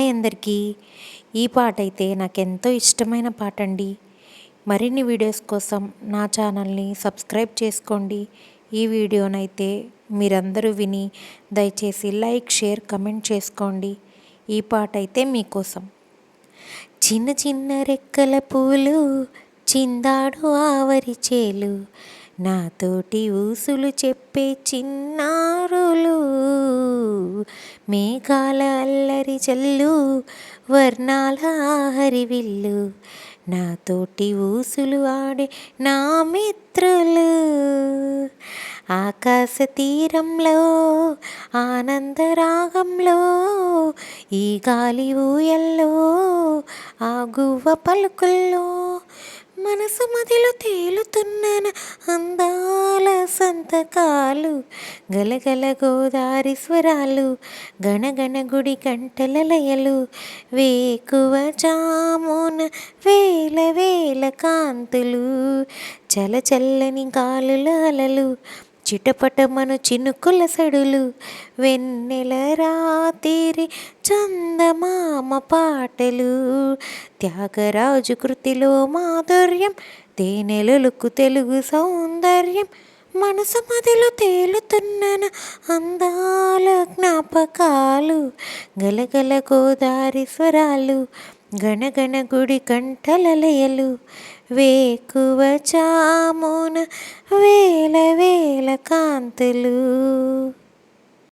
Hi అందరికీ. ఈ పాట అయితే నాకెంతో ఇష్టమైన పాట అండి. మరిన్ని వీడియోస్ కోసం నా ఛానల్ని సబ్స్క్రైబ్ చేసుకోండి. ఈ వీడియోనైతే మీరందరూ విని దయచేసి లైక్, షేర్, కమెంట్ చేసుకోండి. ఈ పాట అయితే మీకోసం. చిన్న చిన్న రెక్కల పూలు చిందాడు ఆవరి చేలు, నాతోటి ఊసులు చెప్పే చిన్నారులు, మేఘాల అల్లరి చల్లు, వర్ణాల హరివిల్లు, నాతోటి ఊసులు ఆడే నా మిత్రులు. ఆకాశ తీరంలో ఆనందరాగంలో ఈ గాలి ఊయల్లో ఆ గువ్వ పలుకుల్లో మనసు మదిలో తేలుతున్న అందాల సంతకాలు, గలగల గోదారి స్వరాలు, గణగణ గుడి గంటల లయలు, వేకువ జామున వేల వేల కాంతులు, చలచల్లని గాలుల అలలు, చిటపటమను చినుకుల సడులు, వెన్నెల రాతిరి చందమామ పాటలు, త్యాగరాజు కృతిలో మాధుర్యం, తేనెలలకు తెలుగు సౌందర్యం, మనసు మదిలో తేలుతున్న అందాల జ్ఞాపకాలు, గలగల గోదారి స్వరాలు, గణగణ గుడి కంఠల లయలు, వేకువ చామున వేల వేల కాంతులు.